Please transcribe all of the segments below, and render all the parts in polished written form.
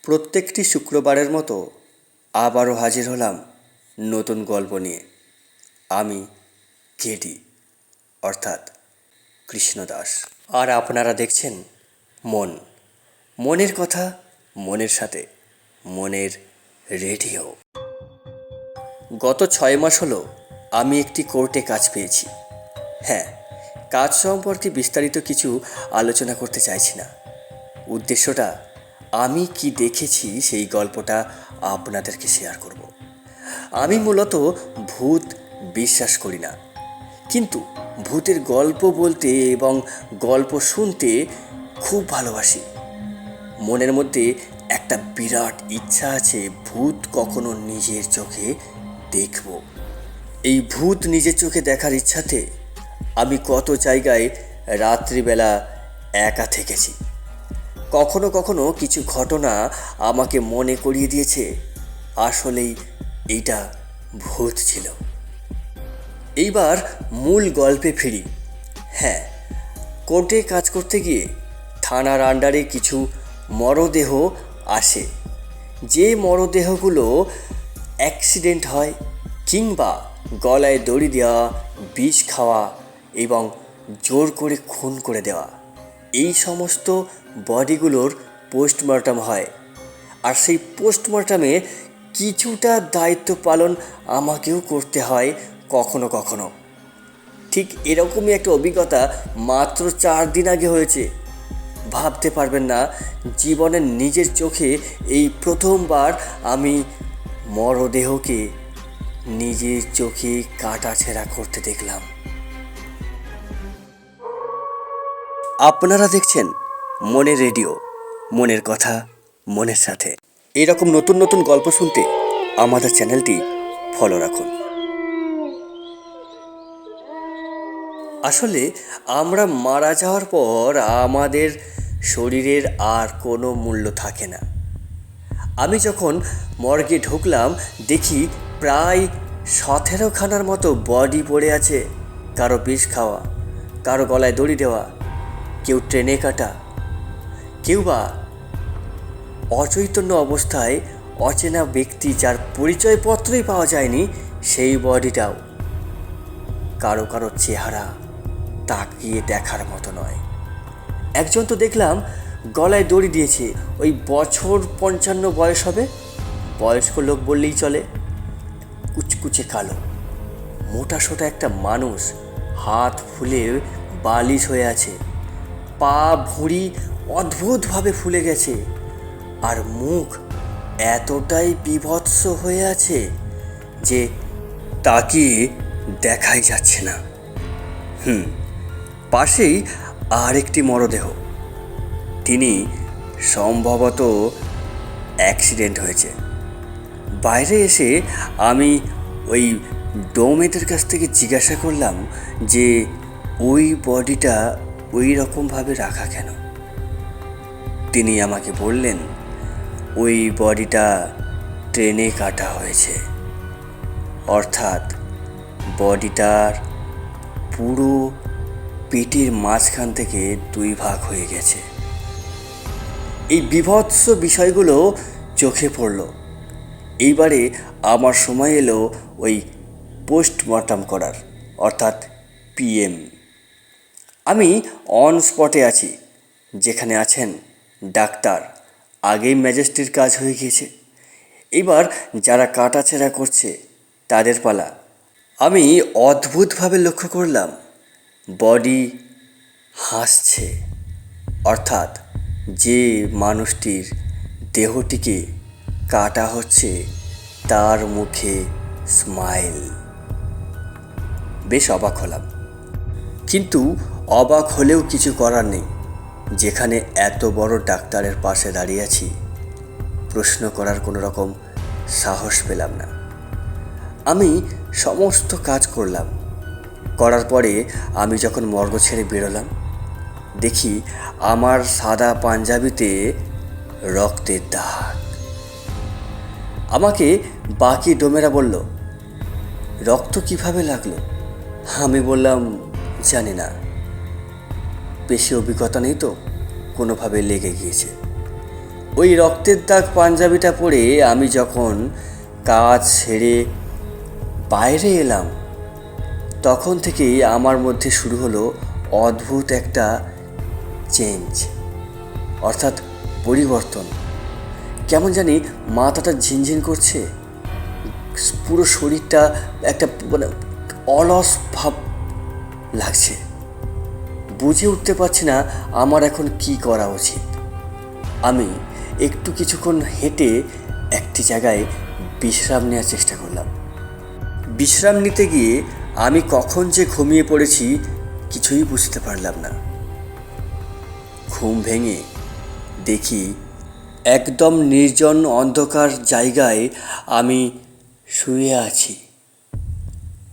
প্রত্যেকটি শুক্রবারের মতো আবারও হাজির হলাম নতুন গল্প নিয়ে। আমি কেডি, অর্থাৎ কৃষ্ণদাস। আর আপনারা দেখছেন মনের কথা, মনের সাথে, মনের রেডিও। গত 6 মাস হলো আমি একটি কোর্টে কাজ পেয়েছি। হ্যাঁ, কাজ সম্পর্কে বিস্তারিত কিছু আলোচনা করতে চাইছি না। উদ্দেশ্যটা, আমি কি দেখেছি সেই গল্পটা আপনাদেরকে শেয়ার করব। আমি মূলত ভূত বিশ্বাস করি না, কিন্তু ভূতের গল্প বলতে এবং গল্প শুনতে খুব ভালোবাসি। মনের মধ্যে একটা বিরাট ইচ্ছা আছে ভূত কখনো নিজের চোখে দেখব। এই ভূত নিজের চোখে দেখার ইচ্ছাতে আমি কত জায়গায় রাত্রিবেলা একা থেকেছি। কখনো কখনো কিছু ঘটনা আমাকে মনে করিয়ে দিয়েছে আসলেই এইটা ভূত ছিল। এইবার মূল গল্পে ফিরি। হ্যাঁ, কোর্টে কাজ করতে গিয়ে থানার আন্ডারে কিছু মরদেহ আসে। যে মরদেহগুলো অ্যাক্সিডেন্ট হয় কিংবা গলায় দড়ি দেওয়া, বিষ খাওয়া এবং জোর করে খুন করে দেওয়া, এই সমস্ত বডিগুলোর পোস্টমর্টম হয়। আর সেই পোস্টমর্টমে কিছুটা দায়িত্ব পালন আমাকেও করতে হয় কখনো কখনো। ঠিক এরকমই একটা অভিজ্ঞতা মাত্র 4 দিন আগে হয়েছে। ভাবতে পারবেন না, জীবনের নিজের চোখে এই প্রথমবার আমি মরদেহকে নিজের চোখে কাটাছেঁড়া করতে দেখলাম। আপনারা দেখছেন মনের রেডিও, মনের কথা, মনের সাথে। এরকম নতুন নতুন গল্প শুনতে আমাদের চ্যানেলটি ফলো রাখুন। আসলে আমরা মারা যাওয়ার পর আমাদের শরীরের আর কোনো মূল্য থাকে না। আমি যখন মর্গে ঢুকলাম, দেখি প্রায় 17খানার মতো বডি পড়ে আছে। কারো বিষ খাওয়া, কারো গলায় দড়ি দেওয়া, কেউ ট্রেনে কাটা, কেউ বা অচৈতন্য অবস্থায় অচেনা ব্যক্তি যার পরিচয়পত্রই পাওয়া যায়নি সেই বডিটাও। কারো কারো চেহারা তাকিয়ে দেখার মতো নয়। একজন তো দেখলাম গলায় দড়ি দিয়েছে, ওই বছর 55 বয়স হবে, বয়স্ক লোক বললেই চলে। কুচকুচে কালো, মোটা সোটা একটা মানুষ, হাত ফুলে বালিশ হয়ে আছে, পা ভুঁড়ি অদ্ভুতভাবে ফুলে গেছে, আর মুখ এতটাই বীভৎস হয়ে আছে যে তাকিয়ে দেখাই যাচ্ছে না। পাশেই আর একটি মরদেহ। তিনি সম্ভবত অ্যাক্সিডেন্ট হয়েছে। বাইরে এসে আমি ওই ডোমেদের কাছ থেকে জিজ্ঞাসা করলাম যে ওই বডিটা ওই রকমভাবে রাখা কেন। তিনি আমাকে বললেন ওই বডিটা ট্রেনে কাটা হয়েছে, অর্থাৎ বডিটার পুরো পেটের মাঝখান থেকে 2 ভাগ হয়ে গেছে। এই বীভৎস বিষয়গুলো চোখে পড়ল। এইবারে আমার সময় এলো ওই পোস্টমর্টম করার, অর্থাৎ পিএম। আমি অন স্পটে আছি, যেখানে আছেন ডাক্তার। আগেই ম্যাজিস্ট্রির কাজ হয়ে গিয়েছে, এবার যারা কাটাছেঁড়া করছে তাদের পালা। আমি অদ্ভুতভাবে লক্ষ্য করলাম বডি হাসছে, অর্থাৎ যে মানুষটির দেহটিকে কাটা হচ্ছে তার মুখে স্মাইল। বেশ অবাক হলাম, কিন্তু অবাক হলেও কিছু করার নেই। যেখানে এত বড় ডাক্তারের পাশে দাঁড়িয়ে আছি, প্রশ্ন করার কোনো রকম সাহস পেলাম না। আমি সমস্ত কাজ করলাম। করার পরে আমি যখন মর্গ ছেড়ে বেরোলাম, দেখি আমার সাদা পাঞ্জাবিতে রক্তের দাগ। আমাকে বাকি ডোমেরা বলল, রক্ত কিভাবে লাগলো? আমি বললাম, জানি না, বেশি অভিজ্ঞতা নেই তো, কোনোভাবে লেগে গিয়েছে। ওই রক্তের দাগ পাঞ্জাবিটা পরে আমি যখন কাজ সেরে বাইরে এলাম, তখন থেকেই আমার মধ্যে শুরু হলো অদ্ভুত একটা চেঞ্জ, অর্থাৎ পরিবর্তন। কেমন জানি মাথাটা ঝিনঝিন করছে, পুরো শরীরটা একটা মানে অলস ভাব লাগছে। বুঝে উঠতে পারছি না আমার এখন কি করা উচিত। আমি একটু কিছুক্ষণ হেঁটে একটি জায়গায় বিশ্রাম নেওয়ার চেষ্টা করলাম। বিশ্রাম নিতে গিয়ে আমি কখন যে ঘুমিয়ে পড়েছি কিছুই বুঝতে পারলাম না। ঘুম ভেঙে দেখি একদম নির্জন অন্ধকার জায়গায় আমি শুয়ে আছি।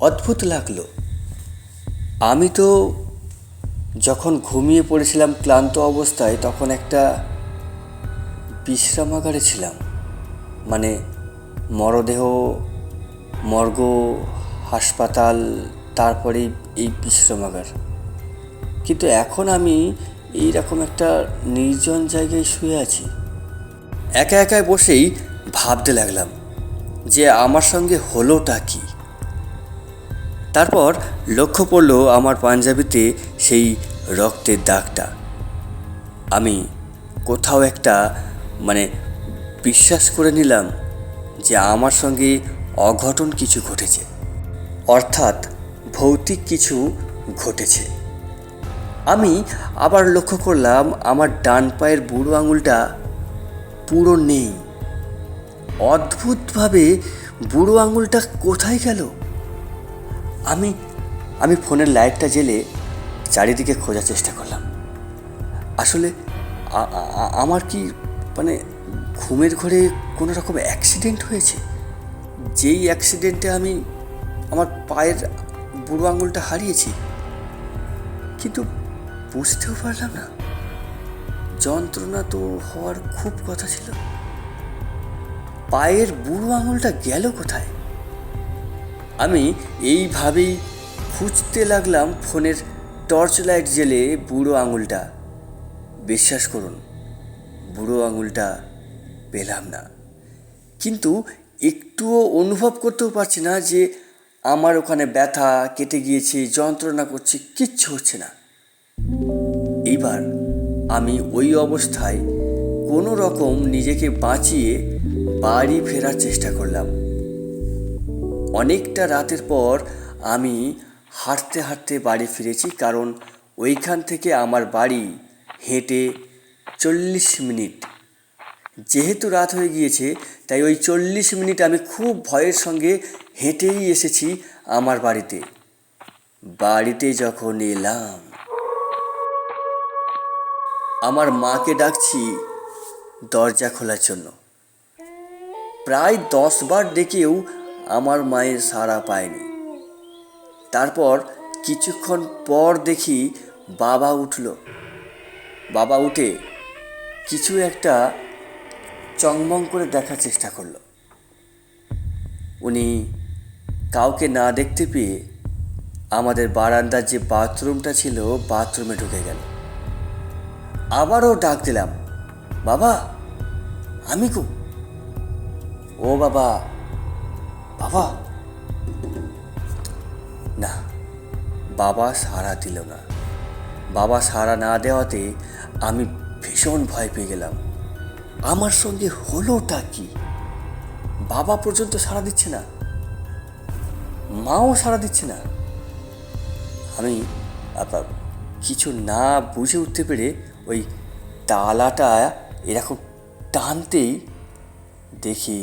অদ্ভুত লাগলো। আমি তো যখন ঘুমিয়ে পড়েছিলাম ক্লান্ত অবস্থায় তখন একটা বিশ্রামাগারে ছিলাম, মানে মরদেহ, মর্গ, হাসপাতাল, তারপরে এই বিশ্রামাগার। কিন্তু এখন আমি এইরকম একটা নির্জন জায়গায় শুয়ে আছি। একা একাই বসেই ভাবতে লাগলাম যে আমার সঙ্গে হলোটা কি। তারপর লক্ষ্য পড়লো আমার পাঞ্জাবিতে সেই রক্তের দাগটা। আমি কোথাও একটা বিশ্বাস করে নিলাম যে আমার সঙ্গে অঘটন কিছু ঘটেছে, অর্থাৎ ভৌতিক কিছু ঘটেছে। আমি আবার লক্ষ্য করলাম আমার ডান পায়ের বুড়ো আঙুলটা পুরো নেই। অদ্ভুতভাবে বুড়ো আঙুলটা কোথায় গেল? আমি ফোনের লাইটটা জ্বেলে চারিদিকে খোঁজার চেষ্টা করলাম। আসলে আমার কি ঘুমের ঘরে কোনো রকম অ্যাক্সিডেন্ট হয়েছে, যেই অ্যাক্সিডেন্টে আমি আমার পায়ের বুড়ো আঙুলটা হারিয়েছি? কিন্তু বুঝতেও পারলাম না। যন্ত্রণা তো হওয়ার খুব কথা ছিল, পায়ের বুড়ো আঙুলটা গেল কোথায়? আমি এইভাবেই খুঁজতে লাগলাম ফোনের টর্চ লাইট জ্বেলে বুড়ো আঙুলটা। বিশ্বাস করুন, বুড়ো আঙুলটা পেলাম না। কিন্তু একটুও অনুভব করতেও পারছি না যে আমার ওখানে ব্যথা কেটে গিয়েছে, যন্ত্রণা করছে, কিচ্ছু হচ্ছে না। এইবার আমি ওই অবস্থায় কোনো রকম নিজেকে বাঁচিয়ে বাড়ি ফেরার চেষ্টা করলাম। অনেকটা রাতের পর আমি হাঁটতে হাঁটতে বাড়ি ফিরেছি, কারণ ওইখান থেকে আমার বাড়ি হেঁটে 40 মিনিট। যেহেতু রাত হয়ে গিয়েছে তাই ওই 40 মিনিট আমি খুব ভয়ের সঙ্গে হেঁটেই এসেছি আমার বাড়িতে। বাড়িতে যখন এলাম, আমার মাকে ডাকছি দরজা খোলার জন্য। প্রায় 10 বার ডেকেও আমার মায়ের সাড়া পায়নি। তারপর কিছুক্ষণ পর দেখি বাবা উঠল। বাবা উঠে কিছু একটা চংমং করে দেখার চেষ্টা করলো। উনি কাউকে না দেখতে পেয়ে আমাদের বারান্দার যে বাথরুমটা ছিল বাথরুমে ঢুকে গেল। আবারও ডাক দিলাম, বাবা আমি গো, ও বাবা, বাবা। না, বাবা সাড়া দিল না। বাবা সাড়া না দেওয়াতে আমি ভীষণ ভয় পেয়ে গেলাম। আমার সঙ্গে হলোটা কি? বাবা পর্যন্ত সাড়া দিচ্ছে না, মাও সাড়া দিচ্ছে না। আমি কিছু না বুঝে উঠতে পেরে ওই তালাটা এরকম টানতেই দেখি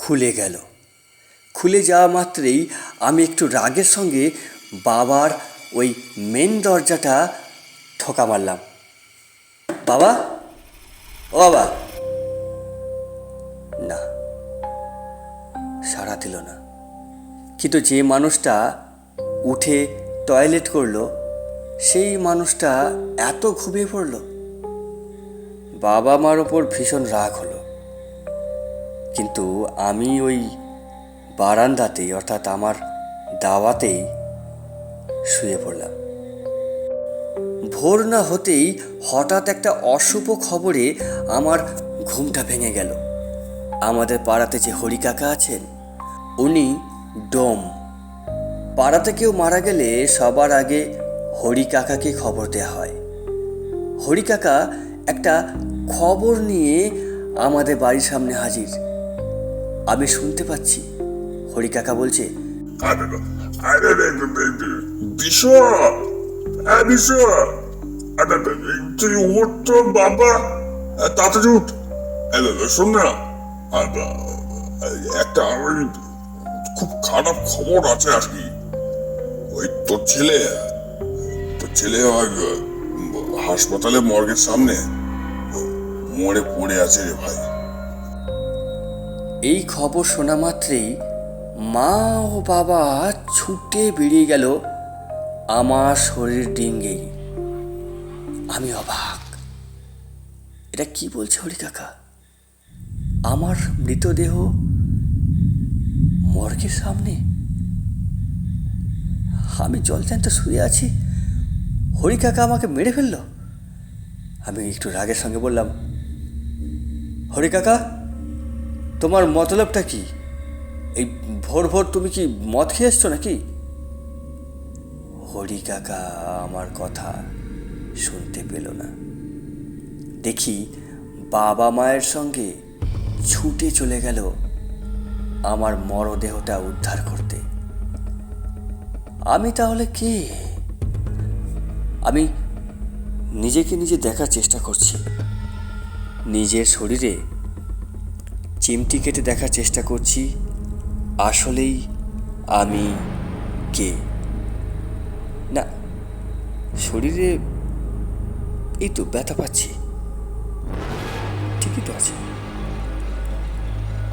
খুলে গেল। খুলে যাওয়া মাত্রই আমি একটু রাগের সঙ্গে বাবার ওই মেন দরজাটা ঠোকা মারলাম। বাবা, ও বাবা। না, সাড়া দিল না। কিন্তু যে মানুষটা উঠে টয়লেট করলো সেই মানুষটা এত ঘুমিয়ে পড়ল। বাবা মার ওপর ভীষণ রাগ হলো। কিন্তু আমি ওই বারান্দাতেই, অর্থাৎ আমার দাওয়াতেই শুয়ে পড়লাম। ভোর না হতেই হঠাৎ একটা অশুভ খবরে আমার ঘুমটা ভেঙে গেল। আমাদের পাড়াতে যে হরি কাকা আছেন, উনি ডোম। পাড়াতে কেউ মারা গেলে সবার আগে হরি কাকাকে খবর দেওয়া হয়। হরি কাকা একটা খবর নিয়ে আমাদের বাড়ির সামনে হাজির। আমি শুনতে পাচ্ছি হরি কাকা বলছে, তুই উঠ তো বাবা, তাড়াতাড়ি উঠ। শোন না, একটা ওই খুব খারাপ খবর আছে আর কি। ওই তোর ছেলে হাসপাতালে মর্গের সামনে মরে পড়ে আছে রে ভাই। এই খবর শোনা মাত্রেই মা ও বাবা ছুটে বেরিয়ে গেল আমার শরীর ডিঙ্গেই। আমি অবাক, এটা কি বলছে হরি কাকা? আমার মৃতদেহ মর্গের সামনে, আমি জলজ্যান্ত শুয়ে আছি, হরি কাকা আমাকে মেরে ফেললো। আমি একটু রাগের সঙ্গে বললাম, হরি কাকা, তোমার মতলবটা কি? এই ভোর ভোর তুমি কি মদ খেয়ে এসছো নাকি? হরি কাকা আমার কথা শুনতে পেল না। দেখি বাবা মায়ের সঙ্গে ছুটে চলে গেল আমার মরদেহটা উদ্ধার করতে। আমি তাহলে কে? আমি নিজেকে নিজে দেখার চেষ্টা করছি। নিজের শরীরে চিমটি কেটে দেখার চেষ্টা করছি আসলেই আমি কে। না, শরীরে এই তো ব্যথা পাচ্ছি, ঠিকই তো আছে।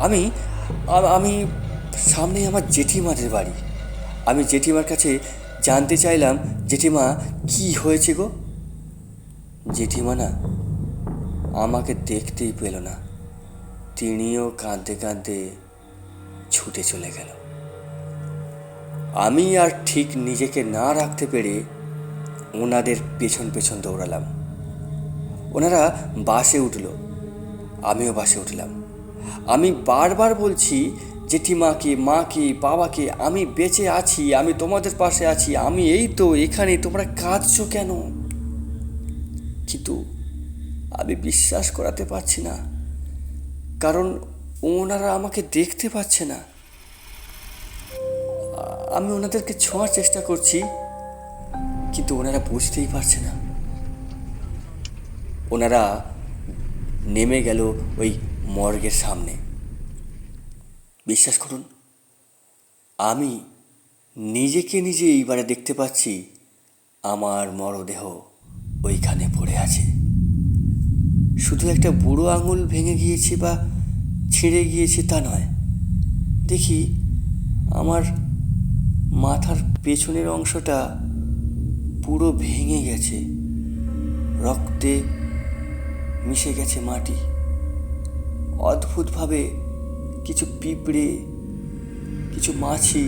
আমি আমি সামনে আমার জেঠিমাদের বাড়ি। আমি জেঠিমার কাছে জানতে চাইলাম, জেঠিমা কি হয়েছে গো? জেঠিমা না আমাকে দেখতেই পেল না, তিনিও কাঁদতে কাঁদতে ছুটে চলে গেল। আমি আর ঠিক নিজেকে না রাখতে পেরে ওনাদের পেছন পেছন দৌড়ালাম। ওনারা বাসে উঠল, আমিও বাসে উঠলাম। আমি বারবার বলছি জেঠিমাকে, মাকে, বাবাকে, আমি বেঁচে আছি, আমি তোমাদের পাশে আছি, আমি এই তো এখানে, তোমরা কাঁদছো কেন? কিন্তু আমি বিশ্বাস করাতে পারছি না, কারণ ওনারা আমাকে দেখতে পাচ্ছে না। আমি ওনাদেরকে ছোঁয়ার চেষ্টা করছি, কিন্তু ওনারা বুঝতেই পারছে না। ওনারা নেমে গেল ওই মর্গের সামনে। বিশ্বাস করুন, আমি নিজেকে নিজে এইবারে দেখতে পাচ্ছি আমার মরদেহ ওইখানে পড়ে আছে। শুধু একটা বুড়ো আঙুল ভেঙে গিয়েছে বা ছিঁড়ে গিয়েছে তা নয়, দেখি আমার মাথার পেছনের অংশটা পুরো ভেঙে গেছে, রক্তে মিশে গেছে মাটি। অদ্ভুতভাবে কিছু পিঁপড়ে, কিছু মাছি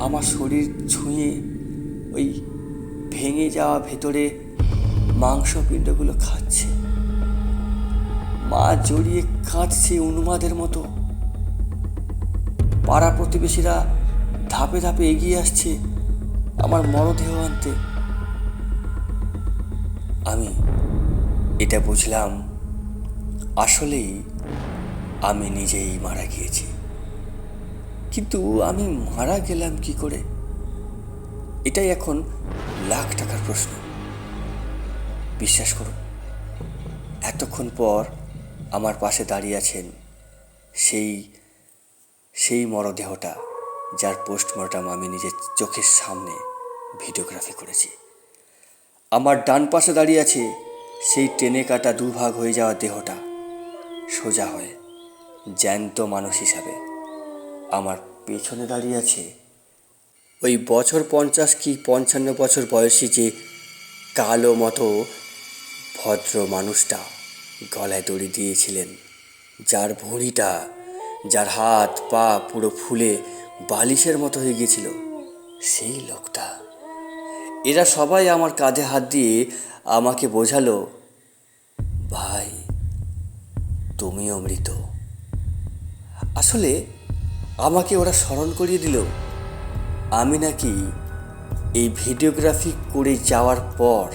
আমার শরীর ছুঁয়ে ওই ভেঙে যাওয়া ভেতরে মাংসপিণ্ডগুলো খাচ্ছে। মা জড়িয়ে কাঁদছে উন্মাদের মতো। পাড়া প্রতিবেশীরা ধাপে ধাপে এগিয়ে আসছে আমার মরদেহ আনতে। আমি এটা বুঝলাম, আসলেই আমি নিজেই মারা গিয়েছি। কিন্তু আমি মারা গেলাম কি করে? এটাই এখন লাখ টাকার প্রশ্ন। বিশ্বাস করুন, এতক্ষণ পর আমার পাশে দাঁড়িয়ে আছেন সেই মরদেহটা, যার পোস্টমর্টম আমি নিজের চোখের সামনে ভিডিওগ্রাফি করেছি। আমার ডান পাশে দাঁড়িয়ে আছে সেই টেনে কাটা দুভাগ হয়ে যাওয়া দেহটা, সোজা হয়ে জ্যান্ত মানুষ হিসাবে। আমার পেছনে দাঁড়িয়ে আছে ওই বছর 50 কি 55 বছর বয়সী যে কালো মতো ভদ্র মানুষটা, গলায় দড়ি দিয়েছিলেন, যার ভুঁড়িটা, যার হাত পা পুরো ফুলে বালিশের মতো হয়ে গিয়েছিল, সেই লোকটা। এরা সবাই আমার কাঁধে হাত দিয়ে আমাকে বোঝালো, ভাই তুমিও মৃত। আসলে আমাকে ওরা স্মরণ করিয়ে দিল আমি নাকি এই ভিডিওগ্রাফি করে যাওয়ার পর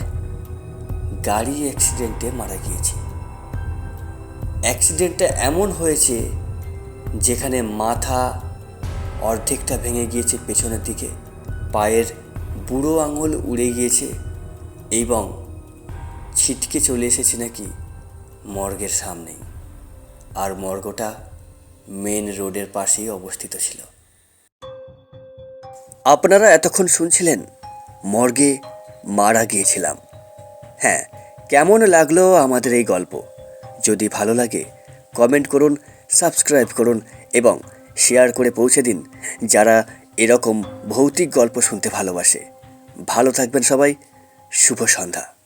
গাড়ি অ্যাক্সিডেন্টে মারা গিয়েছি। অ্যাক্সিডেন্টটা এমন হয়েছে যেখানে মাথা অর্ধেকটা ভেঙে গিয়েছে পেছনের দিকে, পায়ের বুড়ো আঙুল উড়ে গিয়েছে এবং ছিটকে চলে এসেছে নাকি মর্গের সামনেই। আর মর্গটা মেন রোডের পাশেই অবস্থিত ছিল। আপনারা এতক্ষণ শুনছিলেন মর্গে মারা গিয়েছিলাম। হ্যাঁ, কেমন লাগলো আমাদের এই গল্প? যদি ভালো লাগে কমেন্ট করুন, সাবস্ক্রাইব করুন এবং শেয়ার করে পৌঁছে দিন যারা এরকম ভৌতিক গল্প শুনতে ভালোবাসে। ভালো থাকবেন সবাই। শুভ সন্ধ্যা।